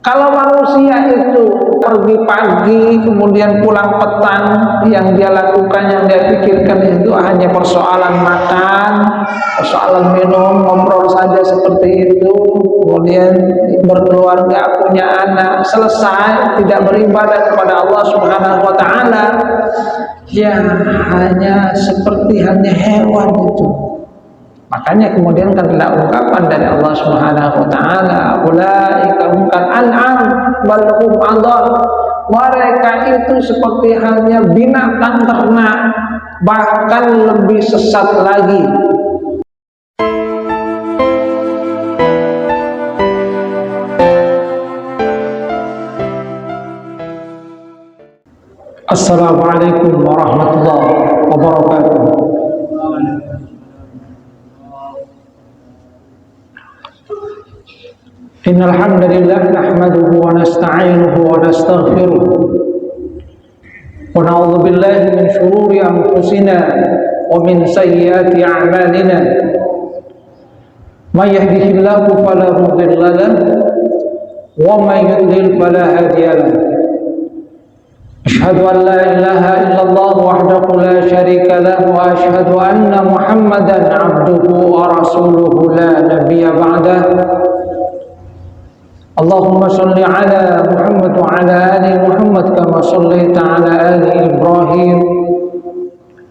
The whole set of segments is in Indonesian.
Kalau manusia itu pergi pagi kemudian pulang petang, yang dia lakukan, yang dia pikirkan itu hanya persoalan makan, persoalan minum, ngobrol saja seperti itu, kemudian berkeluarga, punya anak, selesai, tidak beribadah kepada Allah Subhanahu wa taala, ya hanya seperti hewan itu. Makanya kemudian kan ada ungkapan dari Allah Subhanahu wa taala, ulaika hum kal an'am bal hum adall. Mereka itu seperti halnya binatang ternak, bahkan lebih sesat lagi. Assalamualaikum warahmatullahi wabarakatuh. Innal hamdalillah nahmaduhu wa nasta'inuhu wa nastaghfiruh wa na'udzu billahi min shururi anfusina wa min sayyiati a'malina. May yahdihillahu fala mudilla lahu wa may yudlil fala hadiya lahu. Asyhadu an la ilaha illallah wahdahu la syarika lahu wa asyhadu anna Muhammadan 'abduhu wa rasuluhu la nabiyya ba'dahu. Allahumma salli ala Muhammad wa ala ali Muhammad kama sallaita ala ali Ibrahim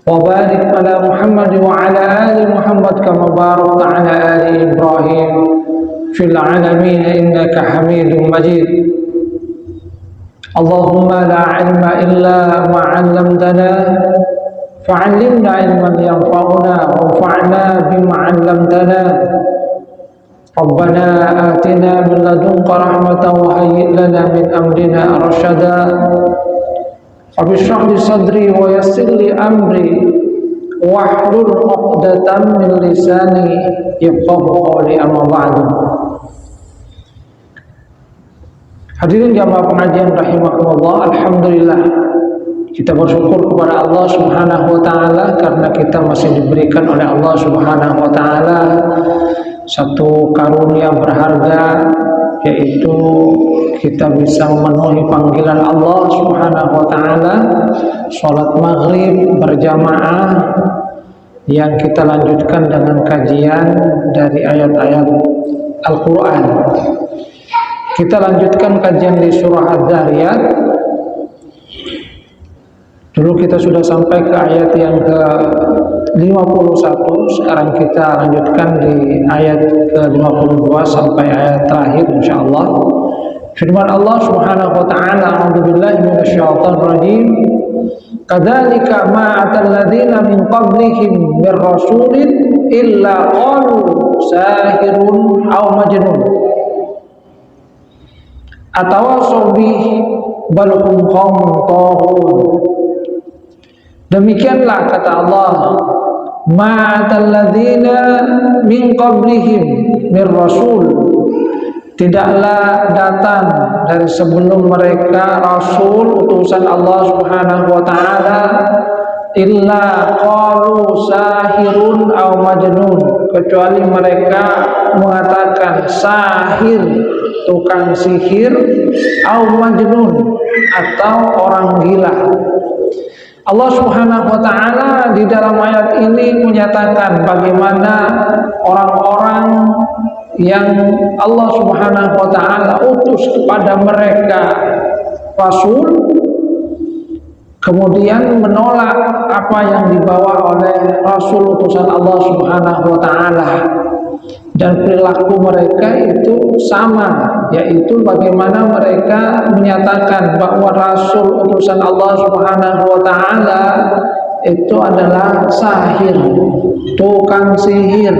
wa barik ala Muhammad wa ala ali Muhammad kama barakta ala ali Ibrahim fil alamin innaka Hamidum Majid. Allahumma la ilma illa ma 'allamtana fa'allimna ilman yanfa'una wanfa'na bima 'allamtana. Rabbana atina min ladunka rahmatan wa hayyi' lana min amrina rashada. Rabbi shrah li sadri wa yassir li amri wahlul 'uqdatam min lisani yafqahu qawli, amma ba'du. Hadirin jamaah pengajian rahimakumullah, alhamdulillah kita bersyukur kepada Allah Subhanahu wa taala karena kita masih diberikan oleh Allah Subhanahu wa taala satu karunia berharga, yaitu kita bisa memenuhi panggilan Allah Subhanahu wa taala, salat maghrib berjamaah yang kita lanjutkan dengan kajian dari ayat-ayat Al-Qur'an. Kita lanjutkan kajian di surah Adz-Dzariyat. Dulu kita sudah sampai ke ayat yang ke-51, sekarang kita lanjutkan di ayat ke-52 sampai ayat terakhir insyaallah. Firman Allah Subhanahu wa taala, a'udzubillahi minasyaitonir rajim. Kadzalika ma atal ladzina min qablihim mir rasulin illa qalu sahirun aw majnun atawassaw bihi bal hum qaumun taghun. Demikianlah kata Allah, ma'atal ladzina min qablihim mir rasul, tidaklah datang dari sebelum mereka rasul utusan Allah Subhanahu wa taala illa qalu sahirun aw majnun, kecuali mereka mengatakan sahir, tukang sihir, aw majnun, atau orang gila. Allah Subhanahu wa taala di dalam ayat ini menyatakan bagaimana orang-orang yang Allah Subhanahu wa taala utus kepada mereka rasul, kemudian menolak apa yang dibawa oleh rasul utusan Allah Subhanahu wa taala. Dan perilaku mereka itu sama, yaitu bagaimana mereka menyatakan bahwa rasul utusan Allah Subhanahu wa taala itu adalah sahir, tukang sihir,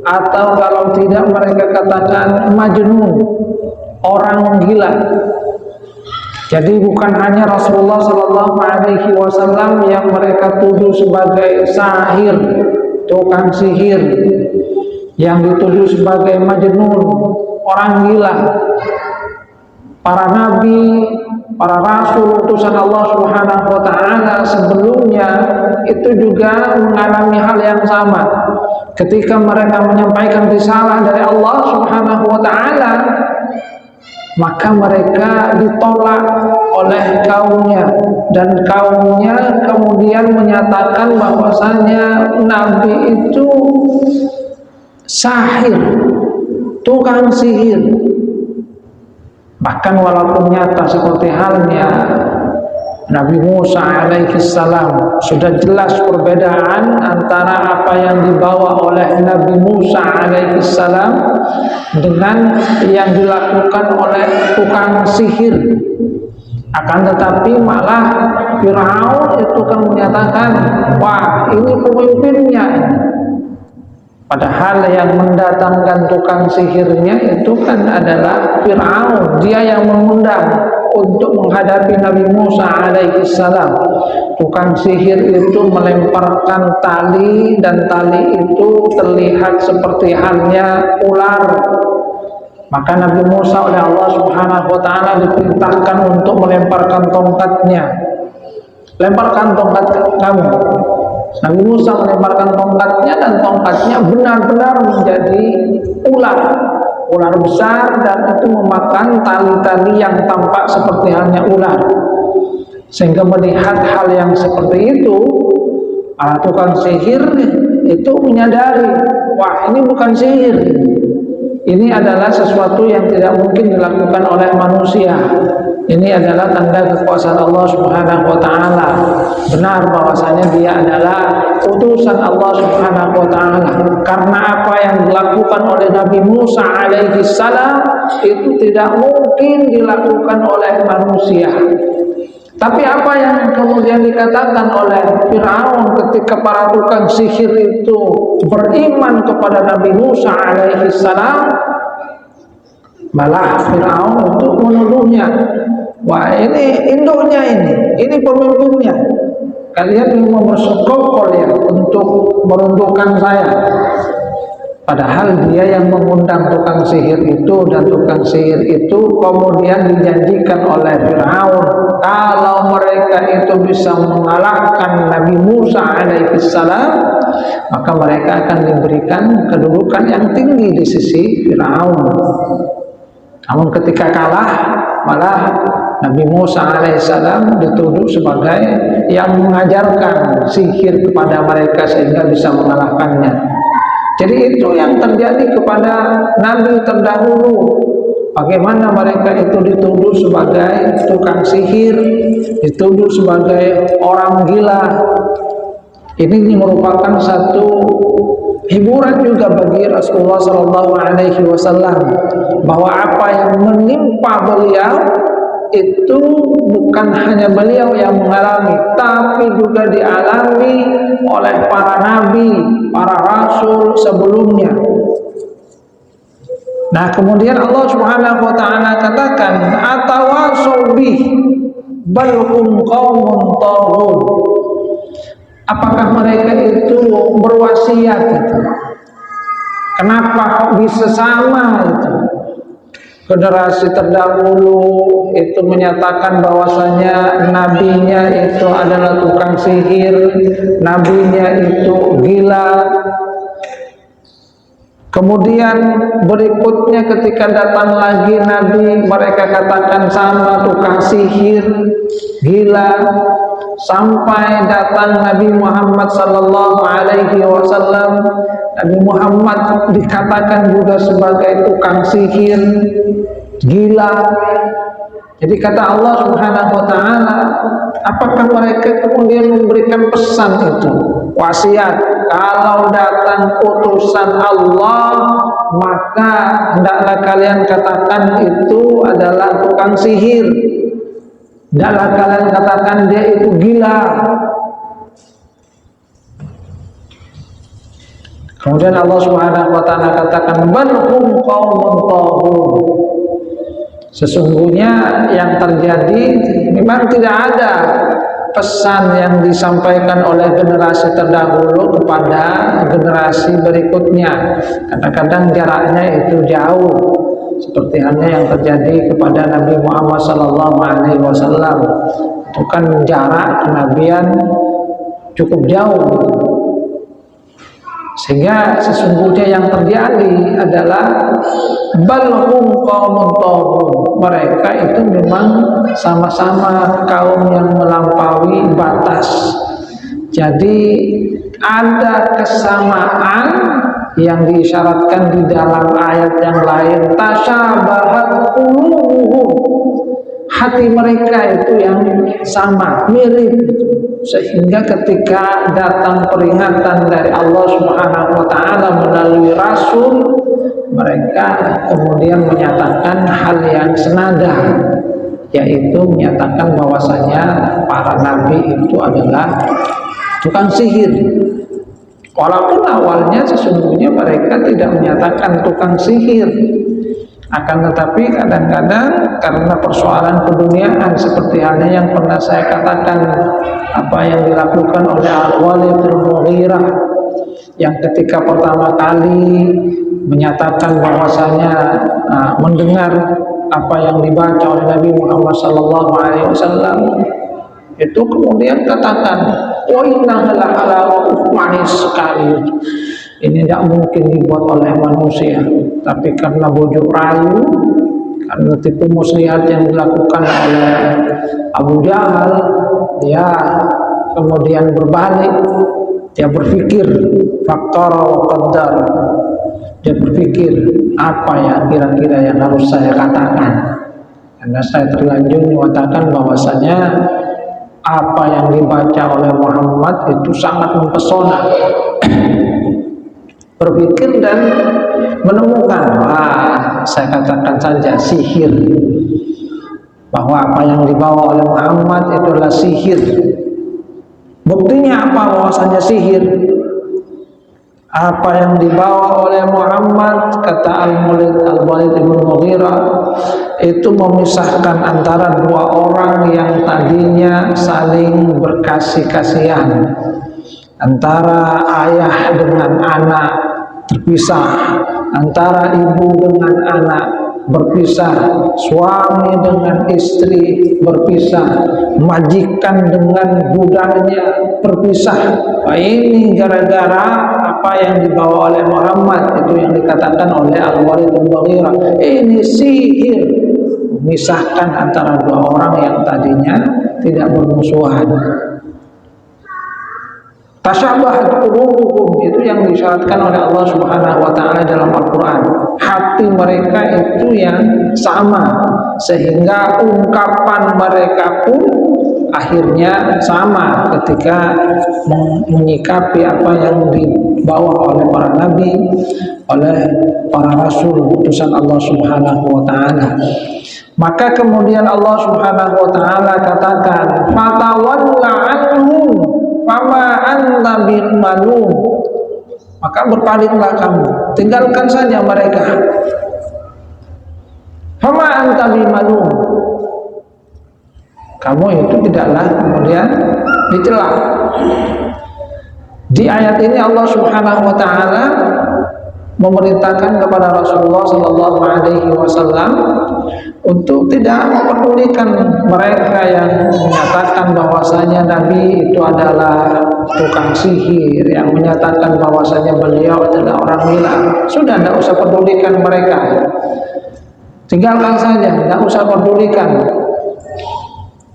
atau kalau tidak mereka katakan majnun, orang gila. Jadi bukan hanya Rasulullah sallallahu alaihi wasallam yang mereka tuduh sebagai sahir, tukang sihir, yang dituduh sebagai majnun, orang gila. Para nabi, para rasul utusan Allah Subhanahu wa taala sebelumnya itu juga mengalami hal yang sama. Ketika mereka menyampaikan risalah dari Allah Subhanahu wa taala, maka mereka ditolak oleh kaumnya, dan kaumnya kemudian menyatakan bahwasanya Nabi itu sahir, tukang sihir. Bahkan walaupun nyata seperti halnya Nabi Musa alaihi salam, sudah jelas perbedaan antara apa yang dibawa oleh Nabi Musa alaihi salam dengan yang dilakukan oleh tukang sihir. Akan tetapi malah Fir'aun itu kan menyatakan, wah ini pemimpinnya. Padahal yang mendatangkan tukang sihirnya itu kan adalah Fir'aun. Dia yang mengundang untuk menghadapi Nabi Musa alaihi salam. Tukang sihir itu melemparkan tali, dan tali itu terlihat seperti halnya ular. Maka Nabi Musa oleh Allah Subhanahu wa taala diperintahkan untuk melemparkan tongkatnya. Lemparkan tongkat kamu. Nabi Musa melemparkan tongkatnya, dan tongkatnya benar-benar menjadi ular besar, dan itu memakan tali-tali yang tampak seperti halnya ular. Sehingga melihat hal yang seperti itu, para tukang sihir itu menyadari, wah ini bukan sihir, ini adalah sesuatu yang tidak mungkin dilakukan oleh manusia. Ini adalah tanda kekuasaan Allah Subhanahu wa taala. Benar bahwasanya dia adalah utusan Allah Subhanahu wa taala. Karena apa yang dilakukan oleh Nabi Musa alaihi salam itu tidak mungkin dilakukan oleh manusia. Tapi apa yang kemudian dikatakan oleh Fir'aun ketika para tukang sihir itu beriman kepada Nabi Musa alaihi salam, malah Fir'aun itu menuduhnya, wah ini induknya, ini pemimpinnya, kalian mau bersekongkol ya untuk meruntuhkan saya. Padahal dia yang mengundang tukang sihir itu, dan tukang sihir itu kemudian dijanjikan oleh Fir'aun, kalau mereka itu bisa mengalahkan Nabi Musa alaihi salam, maka mereka akan diberikan kedudukan yang tinggi di sisi Fir'aun. Namun ketika kalah, malah Nabi Musa alaihissalam dituduh sebagai yang mengajarkan sihir kepada mereka sehingga bisa mengalahkannya. Jadi itu yang terjadi kepada Nabi terdahulu. Bagaimana mereka itu dituduh sebagai tukang sihir, dituduh sebagai orang gila. Ini merupakan satu hiburan juga bagi Rasulullah SAW, bahwa apa yang menimpa beliau itu bukan hanya beliau yang mengalami, tapi juga dialami oleh para nabi, para rasul sebelumnya. Nah, kemudian Allah Subhanahu wa taala katakan, atawasau bih bal hum qaumun taghun. Apakah mereka itu berwasiat itu? Kenapa bisa sama itu? Generasi terdahulu itu menyatakan bahwasanya nabinya itu adalah tukang sihir, nabinya itu gila. Kemudian berikutnya ketika datang lagi nabi, mereka katakan sama, tukang sihir, gila. Sampai datang Nabi Muhammad sallallahu alaihi wasallam, Nabi Muhammad dikatakan juga sebagai tukang sihir, gila. Jadi kata Allah Subhanahu wa taala, apakah mereka kemudian memberikan pesan itu, wasiat, kalau datang utusan Allah maka hendaklah kalian katakan itu adalah tukang sihir, hendaklah kalian katakan dia itu gila. Kemudian Allah Subhanahu wa taala katakan, bal hum qaumun taghun. Sesungguhnya yang terjadi memang tidak ada pesan yang disampaikan oleh generasi terdahulu kepada generasi berikutnya. Kadang-kadang jaraknya itu jauh, seperti halnya yang terjadi kepada Nabi Muhammad SAW. Itu kan jarak kenabian cukup jauh. Sehingga sesungguhnya yang terjadi adalah balhum qaumun taghun. Mereka itu memang sama-sama kaum yang melampaui batas. Jadi ada kesamaan yang diisyaratkan di dalam ayat yang lain, tasyabahat qulubuhum. Hati mereka itu yang sama, mirip, sehingga ketika datang peringatan dari Allah Subhanahu wa taala melalui rasul, mereka kemudian menyatakan hal yang senada, yaitu menyatakan bahwasanya para nabi itu adalah tukang sihir. Walaupun awalnya sesungguhnya mereka tidak menyatakan tukang sihir, akan tetapi kadang-kadang karena persoalan keduniaan seperti halnya yang pernah saya katakan, apa yang dilakukan oleh Al-Walid Al-Mughirah yang ketika pertama kali menyatakan bahwasanya mendengar apa yang dibaca oleh Nabi Muhammad SAW, itu kemudian katakan, oh innaha lahalawah, manis sekali, ini tidak mungkin dibuat oleh manusia. Tapi karena bujuk rayu, karena tipu muslihat yang dilakukan oleh Abu Jahal, dia kemudian berbalik, dia berpikir faktor wa qaddar, dia berpikir apa ya kira-kira yang harus saya katakan, karena saya terlanjur mengatakan bahwasanya apa yang dibaca oleh Muhammad itu sangat mempesona. Berpikir dan menemukan, saya katakan saja sihir, bahwa apa yang dibawa oleh Muhammad itu adalah sihir. Buktinya apa bahwasanya sihir? Apa yang dibawa oleh Muhammad, kata Al-Walid bin Mughirah, itu memisahkan antara dua orang yang tadinya saling berkasih-kasihan, antara ayah dengan anak terpisah, antara ibu dengan anak berpisah, suami dengan istri berpisah, majikan dengan budaknya berpisah. Ini gara-gara apa yang dibawa oleh Muhammad, itu yang dikatakan oleh Al-Walid bin Mughirah, ini sihir, memisahkan antara dua orang yang tadinya tidak bermusuhan. Tasyabahat qulubuhum, itu yang disyaratkan oleh Allah Subhanahu wa taala dalam Al-Qur'an. Hati mereka itu yang sama, sehingga ungkapan mereka pun akhirnya sama ketika menyikapi apa yang dibawa oleh para nabi, oleh para rasul utusan Allah Subhanahu wa taala. Maka kemudian Allah Subhanahu wa taala katakan, fatawalla anhum fama anta bimalum, maka berpalinglah kamu, tinggalkan saja mereka. Fama anta bimalum, kamu itu tidaklah kemudian dicela. Di ayat ini Allah Subhanahu wa taala memerintahkan kepada Rasulullah sallallahu alaihi wasallam untuk tidak mempedulikan mereka yang menyatakan bahwasanya Nabi itu adalah tukang sihir, yang menyatakan bahwasanya beliau adalah orang gila. Sudah, tidak usah pedulikan mereka, tinggalkan saja, tidak usah pedulikan.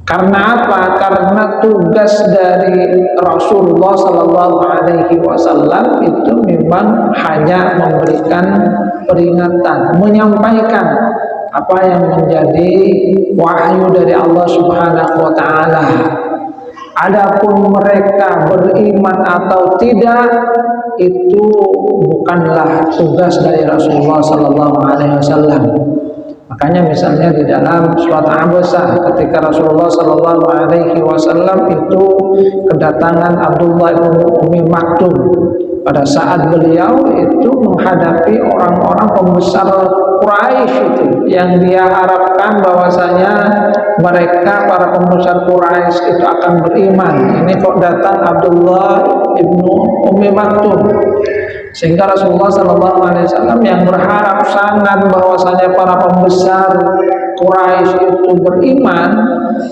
Karena apa? Karena tugas dari Rasulullah Sallallahu Alaihi Wasallam itu memang hanya memberikan peringatan, menyampaikan apa yang menjadi wahyu dari Allah Subhanahu Wa Taala. Adapun mereka beriman atau tidak, itu bukanlah tugas dari Rasulullah Sallallahu Alaihi Wasallam. Makanya misalnya di dalam surat Abasa, ketika Rasulullah Sallallahu Alaihi Wasallam itu kedatangan Abdullah bin Ummi Maktum, pada saat beliau itu menghadapi orang-orang pembesar Quraisy itu, yang dia harapkan bahwasanya mereka para pembesar Quraisy itu akan beriman. Ini kok datang Abdullah bin Ummi Maktum. Sehingga Rasulullah SAW yang berharap sangat bahwasanya para pembesar Quraisy itu beriman,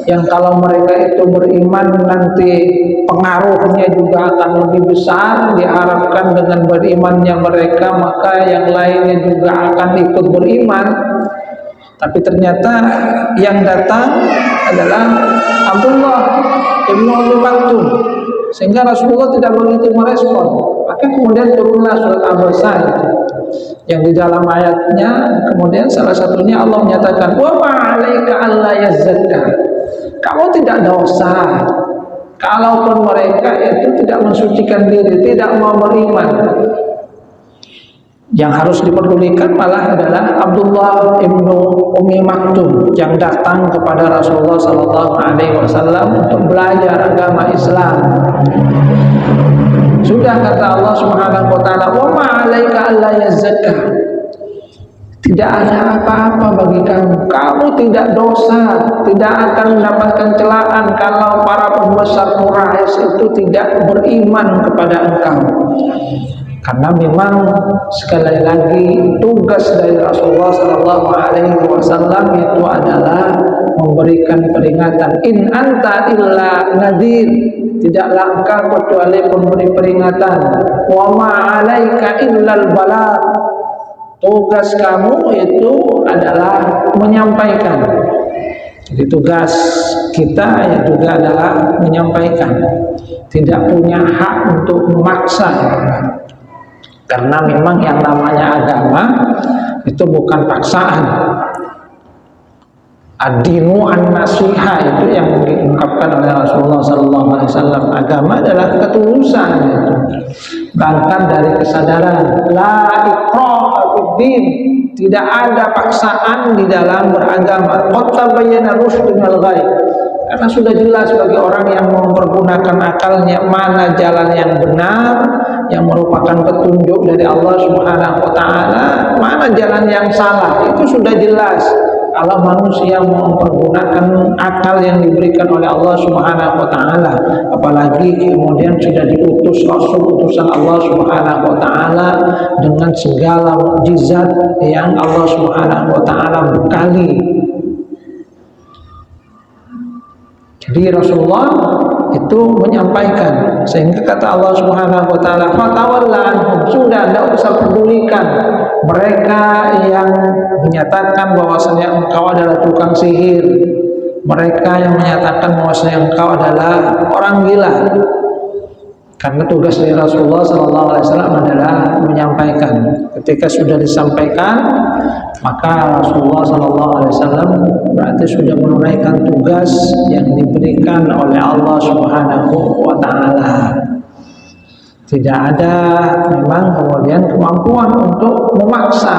yang kalau mereka itu beriman nanti pengaruhnya juga akan lebih besar, diharapkan dengan berimannya mereka maka yang lainnya juga akan ikut beriman. Tapi ternyata yang datang adalah Abdullah ibn Umi Maktum, sehingga Rasulullah tidak begitu merespon. Maka kemudian turunlah surat Abasa itu, yang di dalam ayatnya kemudian salah satunya Allah menyatakan, wa ma'alaika alla yazzakka, kamu tidak dosa kalaupun mereka itu tidak mensucikan diri, tidak mau beriman. Yang harus diperdulikan malah adalah Abdullah ibnu Umi Maktum yang datang kepada Rasulullah SAW untuk belajar agama Islam. Sudah kata Allah Subhanahu wa taala, wa ma'alaika alla yazzakka, tidak ada apa-apa bagi kamu, kamu tidak dosa, tidak akan mendapatkan celaan kalau para pembesar Quraisy itu tidak beriman kepada engkau. Karena memang sekali lagi tugas dari Rasulullah SAW itu adalah memberikan peringatan. In anta illa nadhir, tidaklah engkau kecuali pemberi peringatan. Wa ma 'alaika illal balagh, tugas kamu itu adalah menyampaikan. Jadi tugas kita ya juga adalah menyampaikan, tidak punya hak untuk memaksa. Karena memang yang namanya agama itu bukan paksaan. Ad-dinu an-nasiha, itu yang diungkapkan oleh Rasulullah SAW. Agama adalah ketulusan, itu berangkat dari kesadaran. La ikraha fid-din, tidak ada paksaan di dalam beragama. Qad tabayyana rusydu minal ghayy, karena sudah jelas bagi orang yang mempergunakan akalnya mana jalan yang benar, yang merupakan petunjuk dari Allah Subhanahu wa taala, mana jalan yang salah, itu sudah jelas. Kalau manusia mempergunakan akal yang diberikan oleh Allah Subhanahu wa taala, apalagi kemudian sudah diutus Rasul utusan Allah Subhanahu wa taala dengan segala mukjizat yang Allah Subhanahu wa taala bekali. Jadi Rasulullah itu menyampaikan, sehingga kata Allah Subhanahu wa taala, fatawalla anhum, sudah tidak usah pedulikan mereka yang menyatakan bahwasanya engkau adalah tukang sihir, mereka yang menyatakan bahwasanya engkau adalah orang gila. Karena tugas dari Rasulullah SAW adalah menyampaikan. Ketika sudah disampaikan, maka Rasulullah SAW berarti sudah menunaikan tugas yang diberikan oleh Allah Subhanahu wa taala. Tidak ada memang kemudian kemampuan untuk memaksa.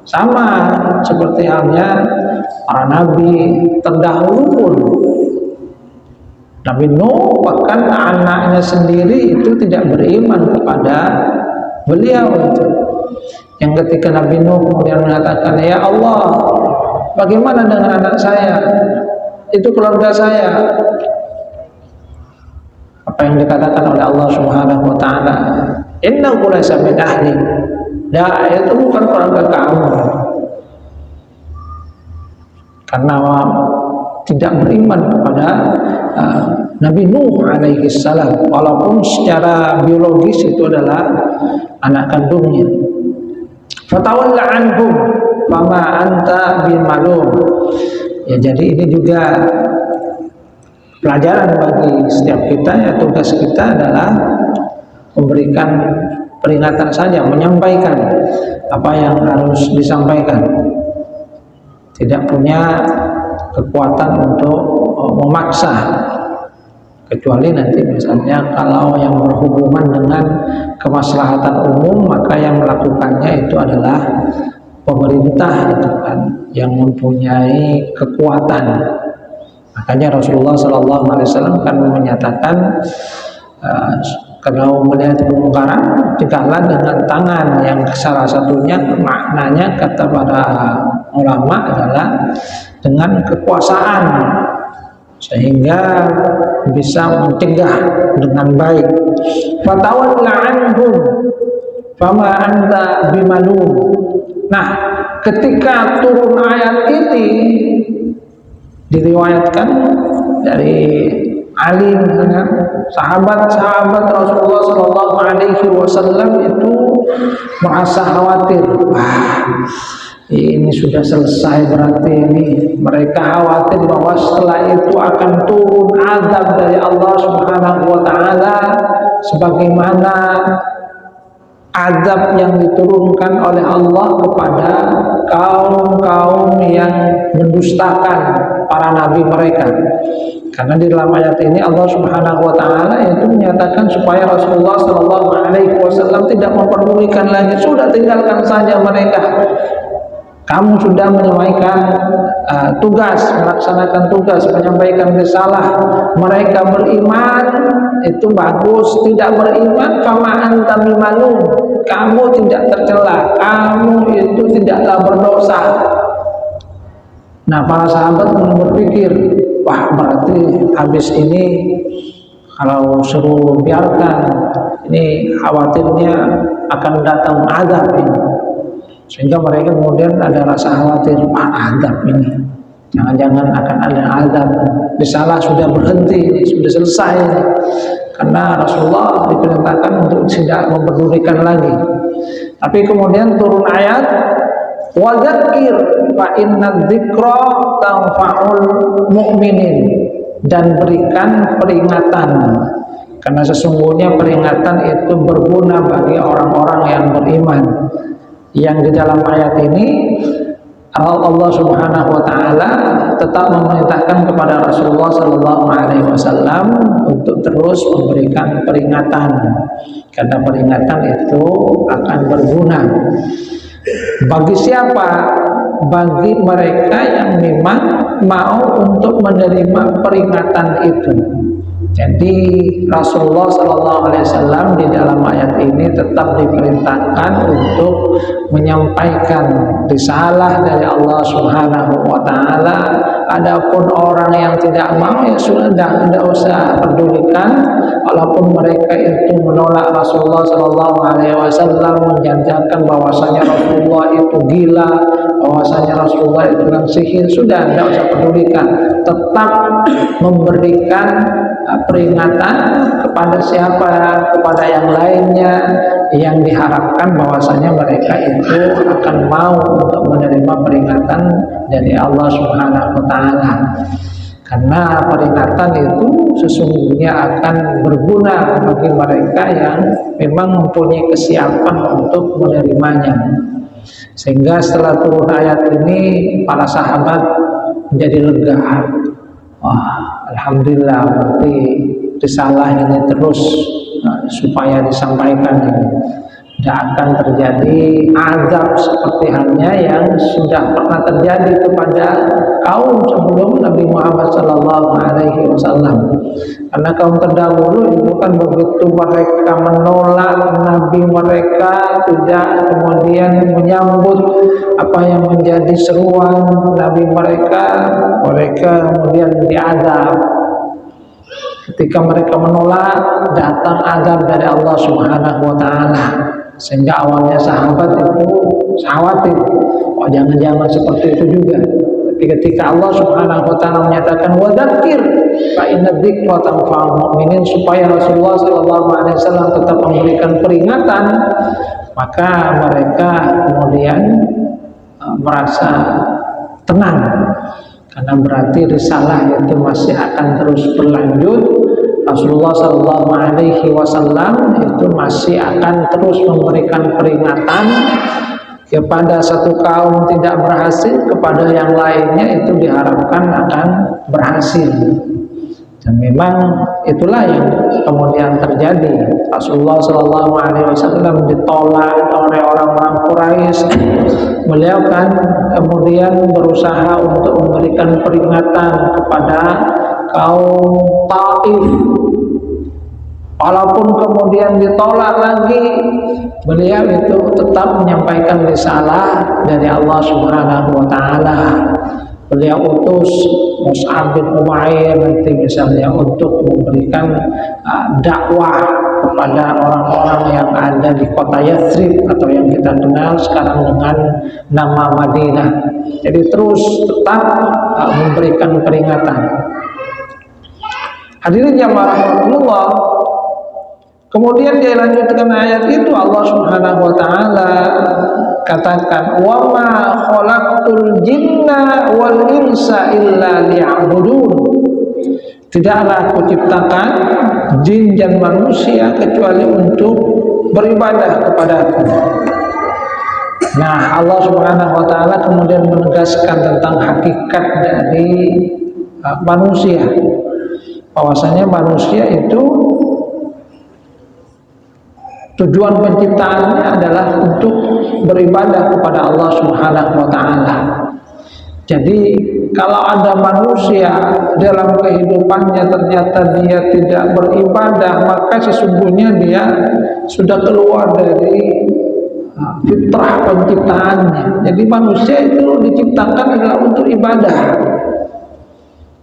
Sama seperti halnya para nabi terdahulu pun. Nabi Nuh bahkan anaknya sendiri itu tidak beriman kepada beliau itu. Yang ketika Nabi Nuh kemudian mengatakan, ya Allah, bagaimana dengan anak saya? Itu keluarga saya. Apa yang dikatakan oleh Allah Subhanahu wa taala? Innahu laysa min ahli. Nah, itu bukan keluarga kamu. Karena tidak beriman kepada Nabi Nuh alaihi salam, walaupun secara biologis itu adalah anak kandungnya. Fatawalla anhum fama anta bimalum. Ya, jadi ini juga pelajaran bagi setiap kita, ya tugas kita adalah memberikan peringatan saja, menyampaikan apa yang harus disampaikan. Tidak punya kekuatan untuk memaksa, kecuali nanti misalnya kalau yang berhubungan dengan kemaslahatan umum, maka yang melakukannya itu adalah pemerintah, itu kan yang mempunyai kekuatan. Makanya Rasulullah SAW kan menyatakan, kalau melihat kemungkaran cegahlah dengan tangan, yang salah satunya maknanya kata para ulama adalah dengan kekuasaan, sehingga bisa mencegah dengan baik. Fatawalla anhum fama anta bimalum. Nah, ketika turun ayat ini diriwayatkan dari Ali, sahabat-sahabat Rasulullah Shallallahu Alaihi Wasallam itu merasa khawatir. Wah, ini sudah selesai berarti ini. Mereka khawatir bahwa setelah itu akan turun azab dari Allah Subhanahu Wa Taala, sebagaimana azab yang diturunkan oleh Allah kepada kaum-kaum yang mendustakan para nabi mereka. Karena di dalam ayat ini Allah Subhanahu Wa Taala itu menyatakan supaya Rasulullah Shallallahu Alaihi Wasallam tidak memperdulikan lagi, sudah tinggalkan saja mereka. Kamu sudah menyampaikan tugas, melaksanakan tugas, menyampaikan risalah. Mereka beriman itu bagus, tidak beriman fama anta bimalum, kamu tidak tercela, kamu itu tidaklah berdosa. Nah, para sahabat berpikir, wah berarti habis ini kalau suruh biarkan, ini khawatirnya akan datang azab ini. Sehingga mereka kemudian ada rasa khawatir, azab ini, jangan-jangan akan ada azab. Risalah sudah berhenti, sudah selesai. Karena Rasulullah diperintahkan untuk tidak mempedulikan lagi. Tapi kemudian turun ayat, wa dzakir fa inna dzikra tanfa'ul mu'minin, dan berikan peringatan, karena sesungguhnya peringatan itu berguna bagi orang-orang yang beriman. Yang di dalam ayat ini Allah Subhanahu Wa Taala tetap memerintahkan kepada Rasulullah Sallallahu Alaihi Wasallam untuk terus memberikan peringatan, karena peringatan itu akan berguna bagi siapa? Bagi mereka yang memang mau untuk menerima peringatan itu. Jadi Rasulullah Sallallahu Alaihi Wasallam di dalam ayat ini tetap diperintahkan untuk menyampaikan risalah dari Allah Subhanahu Wa Taala. Adapun orang yang tidak mau, ya sudah, tidak usah pedulikan. Walaupun mereka itu menolak Rasulullah Sallallahu Alaihi Wasallam, menjanjikan bahwasanya Rasulullah itu gila, bahwasanya Rasulullah itu kan sihir, sudah tidak usah pedulikan. Tetap memberikan peringatan kepada siapa, kepada yang lainnya yang diharapkan bahwasanya mereka itu akan mau untuk menerima peringatan dari Allah Subhanahu Wa Taala. Karena peringatan itu sesungguhnya akan berguna bagi mereka yang memang mempunyai kesiapan untuk menerimanya. Sehingga setelah turun ayat ini, para sahabat menjadi lega. Wah, alhamdulillah, berarti risalah ini terus supaya disampaikan ini. Tidak akan terjadi azab seperti halnya yang sudah pernah terjadi kepada kaum sebelum Nabi Muhammad Sallallahu Alaihi Wasallam. Karena kaum terdahulu itu kan begitu mereka menolak Nabi mereka, tidak kemudian menyambut apa yang menjadi seruan Nabi mereka, mereka kemudian diazab. Ketika mereka menolak, datang azab dari Allah Subhanahu Wa Taala. Sehingga awalnya sahabat itu khawatir, oh jangan-jangan seperti itu juga. Tapi ketika Allah Subhanahu Wa Taala menyatakan wa dzakir fa inna dzikra tanfa'ul mu'minin, supaya Rasulullah Sallallahu Alaihi Wasallam tetap memberikan peringatan, maka mereka kemudian merasa tenang, karena berarti risalah itu masih akan terus berlanjut. Rasulullah Sallallahu Alaihi Wasallam itu masih akan terus memberikan peringatan kepada satu kaum tidak berhasil, kepada yang lainnya itu diharapkan akan berhasil. Dan memang itulah yang kemudian terjadi. Rasulullah Sallallahu Alaihi Wasallam ditolak oleh orang-orang Quraisy. Beliau kan kemudian berusaha untuk memberikan peringatan kepada kaum Taif. Walaupun kemudian ditolak lagi, beliau itu tetap menyampaikan risalah dari Allah Subhanahu Wa Taala. Beliau utus Mus'ab bin Umair nanti misalnya untuk memberikan dakwah kepada orang-orang yang ada di kota Yathrib atau yang kita kenal sekarang dengan nama Madinah. Jadi terus tetap memberikan peringatan. Hadirin jamaah rahmatullah. Kemudian dia lanjutkan ayat itu, Allah Subhanahu wa taala katakan, "Wa ma khalaqtul jinna wal insa illa liya'budun." Tidaklah aku ciptakan jin dan manusia kecuali untuk beribadah kepadaku. Nah, Allah Subhanahu wa taala kemudian menegaskan tentang hakikat dari manusia. Bahwasanya manusia itu tujuan penciptaannya adalah untuk beribadah kepada Allah Subhanahu wa taala. Jadi kalau ada manusia dalam kehidupannya ternyata dia tidak beribadah, maka sesungguhnya dia sudah keluar dari fitrah penciptaannya. Jadi manusia itu diciptakan adalah untuk ibadah,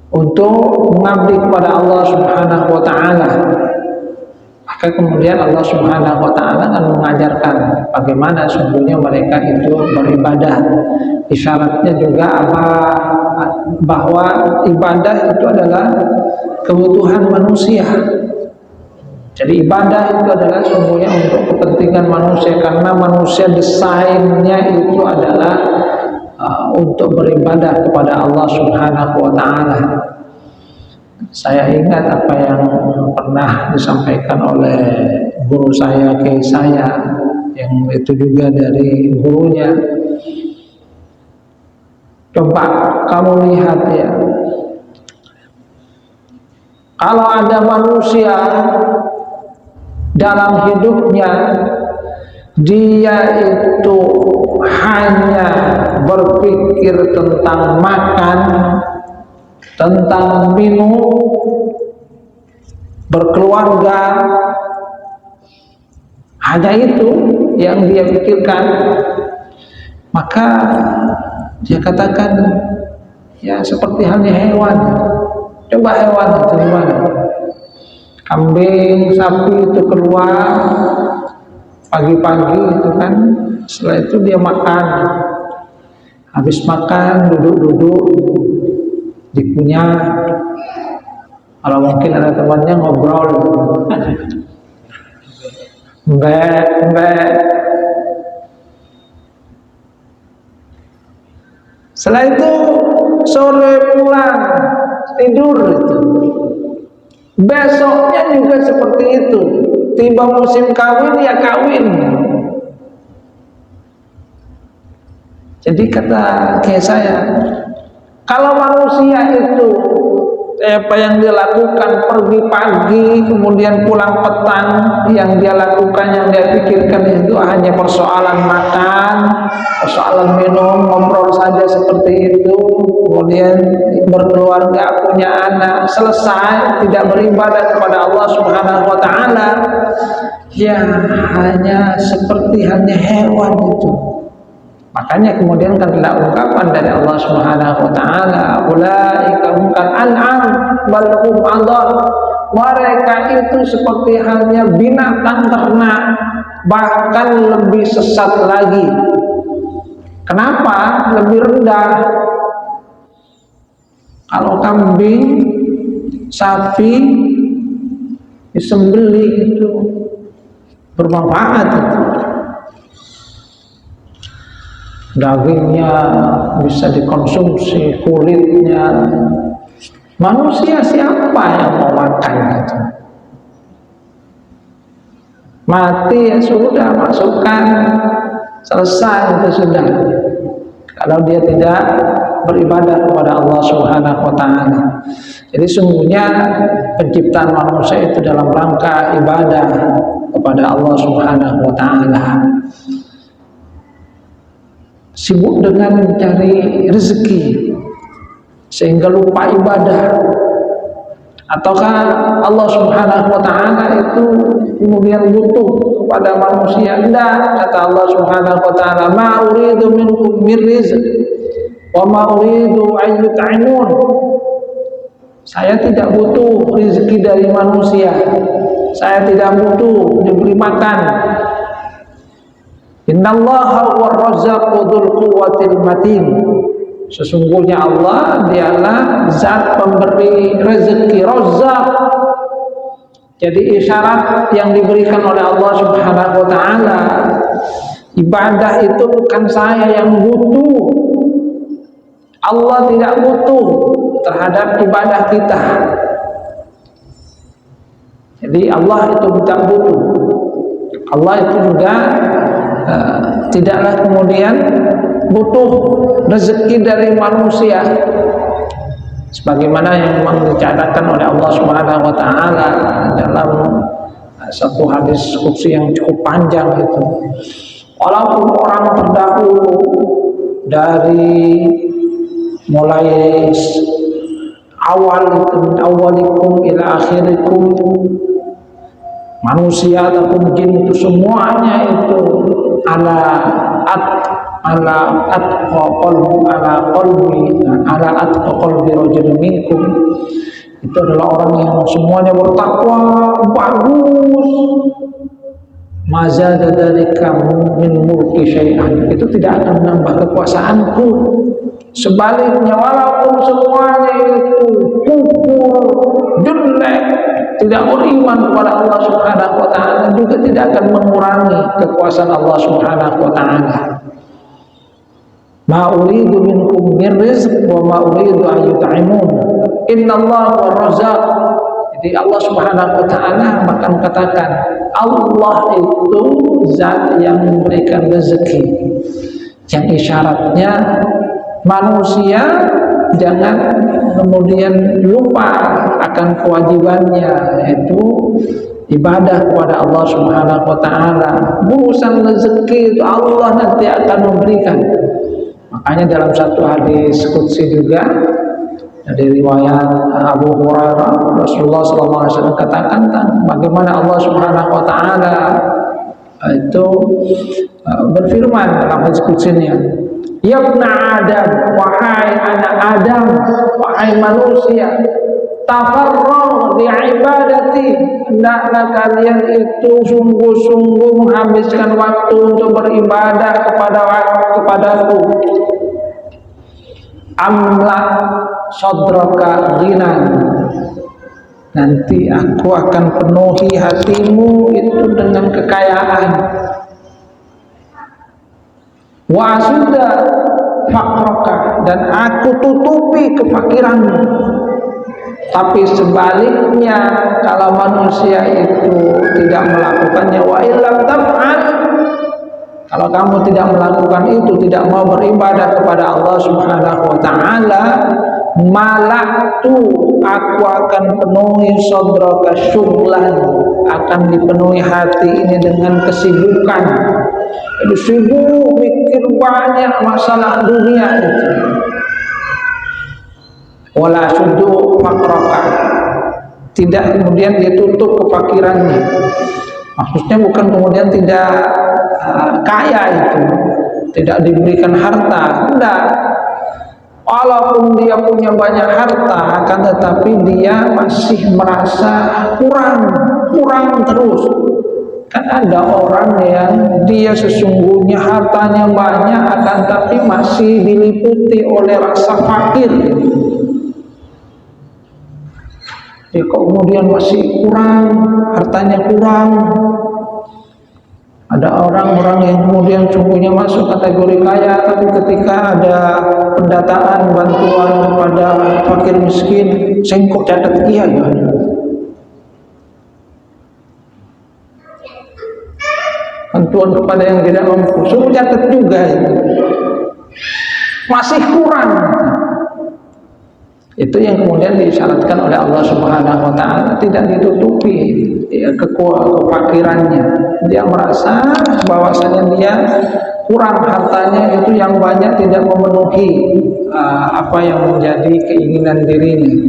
untuk mengabdi kepada Allah Subhanahu wa taala. Maka kemudian Allah Subhanahu wa taala akan mengajarkan bagaimana sesungguhnya mereka itu beribadah. Isyaratnya juga bahwa ibadah itu adalah kebutuhan manusia. Jadi ibadah itu adalah sesungguhnya untuk kepentingan manusia, karena manusia desainnya itu adalah untuk beribadah kepada Allah Subhanahu wa taala. Saya ingat apa yang pernah disampaikan oleh guru saya, kiai saya, yang itu juga dari gurunya. Coba kamu lihat ya, kalau ada manusia dalam hidupnya dia itu hanya berpikir tentang makan, tentang minum, berkeluarga, hanya itu yang dia pikirkan, maka dia katakan ya seperti halnya hewan. Coba hewan itu gimana? Kambing, sapi itu keluar pagi-pagi itu kan, setelah itu dia makan, habis makan duduk-duduk dikunyah, kalau mungkin ada temannya ngobrol, mbak. Setelah itu sore pulang tidur itu. Besoknya juga seperti itu. Tiba musim kawin ya kawin. Jadi kata kayak saya, kalau manusia itu apa yang dia lakukan, pergi pagi kemudian pulang petang, yang dia lakukan, yang dia pikirkan itu hanya persoalan makan, persoalan minum, ngobrol saja seperti itu, kemudian berkeluarga, punya anak, selesai, tidak beribadah kepada Allah Subhanahu wa taala, ya hanya seperti halnya hewan itu. Makanya kemudian kan ada ungkapan dari Allah Subhanahu wa taala, ulaika hum kal an'am bal hum adall. Mereka itu seperti halnya binatang ternak, bahkan lebih sesat lagi. Kenapa? Lebih rendah. Kalau kambing, sapi disembelih itu bermanfaat itu. Dagingnya bisa dikonsumsi, kulitnya. Manusia siapa yang mau makan itu? Mati ya sudah, masukkan, selesai itu sudah. Kalau dia tidak beribadah kepada Allah Subhanahu wa taala. Jadi sungguhnya penciptaan manusia itu dalam rangka ibadah kepada Allah Subhanahu wa taala. Sibuk dengan mencari rezeki sehingga lupa ibadah, ataukah Allah Subhanahu wa taala itu kemudian butuh kepada manusia? Tidak, kata Allah Subhanahu wa taala, ma uridu minkum min rizq wa ma uridu an yut'imun. Saya tidak butuh rezeki dari manusia, saya tidak butuh diberi makan. Innallaha huwar-razzaqu dzul quwwatil matin. Sesungguhnya Allah dialah zat pemberi rezeki, Razzaq. Jadi isyarat yang diberikan oleh Allah Subhanahu wa taala, ibadah itu bukan saya yang butuh. Allah tidak butuh terhadap ibadah kita. Jadi Allah itu tidak butuh. Allah itu juga tidaklah kemudian butuh rezeki dari manusia, sebagaimana yang memang dicatatkan oleh Allah Subhanahu wa taala dalam satu hadis qudsi yang cukup panjang itu. Walaupun orang terdahulu dari mulai awal itu, min awalikum ila akhirikum, manusia ataupun jin itu semuanya itu ala atqa qalbi rajulin minkum, itu adalah orang yang semuanya bertakwa bagus. Mazada dzalika min mulki syai'an, itu tidak akan menambah kekuasaanku. Sebaliknya, walaupun semuanya itu kufur, jelek, tidak beriman kepada Allah Subhanahu wa taala, juga tidak akan mengurangi kekuasaan Allah Subhanahu wa taala. Ma uridu minkum min rizq wa ma uridu an yut'imun. Innallaha huwar-razzaq. Jadi Allah Subhanahu wa taala bahkan katakan, Allah itu zat yang memberikan rezeki. Yang isyaratnya manusia jangan kemudian lupa akan kewajibannya, yaitu ibadah kepada Allah Subhanahu wa taala. Urusan rezeki itu Allah nanti akan memberikan. Makanya dalam satu hadis qudsi juga dari riwayat Abu Hurairah, Rasulullah SAW katakan bagaimana Allah Subhanahu wa taala itu berfirman dalam hadis qudsinya, ya ibna Adam, wahai anak Adam, wahai manusia, tafarragh li ibadati, hendaklah kalian itu sungguh-sungguh menghabiskan waktu untuk beribadah kepadaku. Amla sadraka ghinan, nanti aku akan penuhi hatimu itu dengan kekayaan. Wa asuda faqraka, dan aku tutupi kefakiranmu. Tapi sebaliknya, kalau manusia itu tidak melakukannya, wa illam taf'al, kalau kamu tidak melakukan itu, tidak mau beribadah kepada Allah Subhanahu wa taala, malaktu, aku akan penuhi sadraka syughlan, akan dipenuhi hati ini dengan kesibukan. Itu sibuk mikir banyak masalah dunia itu. Wala suddu faqraka, tidak kemudian ditutup kefakirannya. Maksudnya bukan kemudian tidak kaya itu, tidak diberikan harta, tidak. Walaupun dia punya banyak harta, akan tetapi dia masih merasa kurang terus. Kan ada orang yang dia sesungguhnya hartanya banyak, akan tapi masih diliputi oleh rasa fakir. Dia kemudian masih kurang, hartanya kurang. Ada orang-orang yang kemudian sungguhnya masuk kategori kaya, tapi ketika ada pendataan bantuan kepada fakir miskin, sengkok catat kia ya. Bantuan kepada yang tidak mampu, suruh catat juga itu. Masih kurang. Itu yang kemudian disyaratkan oleh Allah Subhanahu wa taala, tidak ditutupi kefakirannya. Dia merasa bahwasanya dia kurang hartanya itu yang banyak, tidak memenuhi apa yang menjadi keinginan dirinya.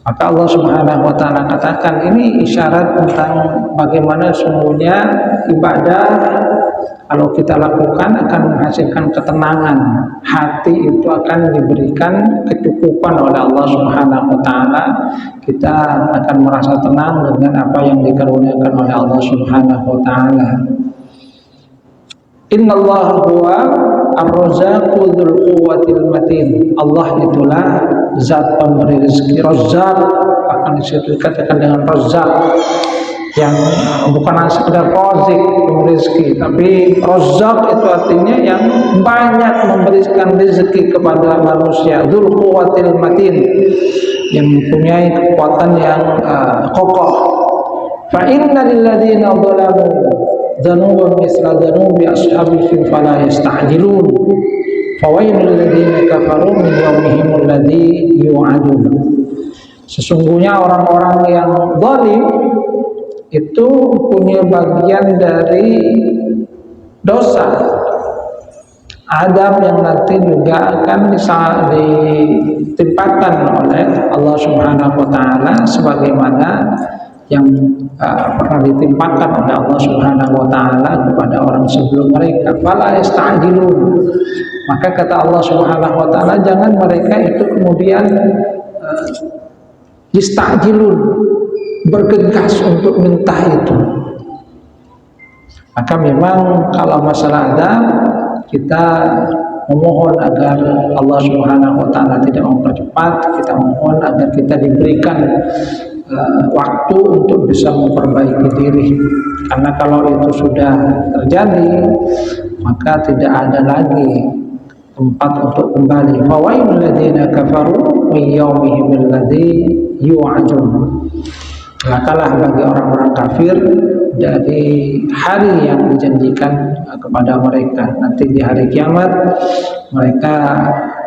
Maka Allah Subhanahu wa taala katakan ini isyarat tentang bagaimana sungguhnya ibadah kalau kita lakukan akan menghasilkan ketenangan. Hati itu akan diberikan kecukupan oleh Allah Subhanahu wa taala. Kita akan merasa tenang dengan apa yang dikaruniakan oleh Allah Subhanahu wa taala. Innallaha huwa ar-razzaqu dzul quwwatil matin. Allah itulah zat pemberi rezeki. Razzaq akan dikatakan dengan razzaq, yang bukan sekedar razik memberi rezeki, tapi razzaq itu artinya yang banyak memberikan rezeki kepada manusia. Dzul quwwatil matin, yang mempunyai kekuatan yang kokoh. Fa inna lil ladzina dzalamu dzanuban misla dzanubi ashabil fil fala yasta'jilun. Fawailul ladzina kafaru min yaumihim alladzi yu'adun. Sesungguhnya orang-orang yang zalim itu punya bagian dari dosa Adam yang nanti juga akan ditimpakan oleh Allah Subhanahu wa taala sebagaimana yang pernah ditimpakan oleh Allah Subhanahu wa taala kepada orang sebelum mereka. Fala yasta'jilun. Maka kata Allah Subhanahu wa taala, jangan mereka itu kemudian yasta'jilun, bergegas untuk minta itu. Maka memang kalau masalah adab, kita memohon agar Allah Subhanahu wa taala tidak mempercepat. Kita mohon agar kita diberikan waktu untuk bisa memperbaiki diri, karena kalau itu sudah terjadi maka tidak ada lagi tempat untuk kembali. Fawailul ladzina kafaru min yaumihim alladzi yu'adun. Celakalah bagi orang-orang kafir dari hari yang dijanjikan kepada mereka. Nanti di hari kiamat mereka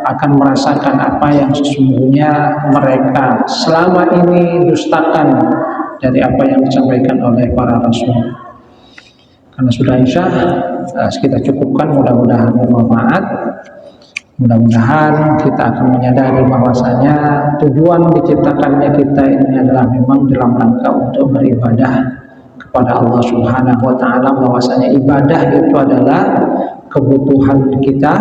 akan merasakan apa yang sesungguhnya mereka selama ini dustakan dari apa yang disampaikan oleh para rasul. Karena sudah Isya, kita cukupkan, mudah-mudahan bermanfaat. Mudah-mudahan kita akan menyadari bahwasanya tujuan diciptakannya kita ini adalah memang dalam rangka untuk beribadah kepada Allah Subhanahu wa taala, bahwasanya ibadah itu adalah kebutuhan kita.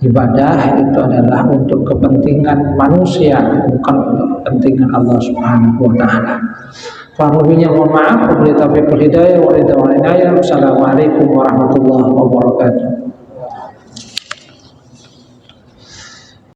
Ibadah itu adalah untuk kepentingan manusia, bukan untuk kepentingan Allah Subhanahu wa taala. Kurang lebihnya mohon maaf. Wabillahi taufiq wal hidayah. Wassalamualaikum warahmatullahi wabarakatuh.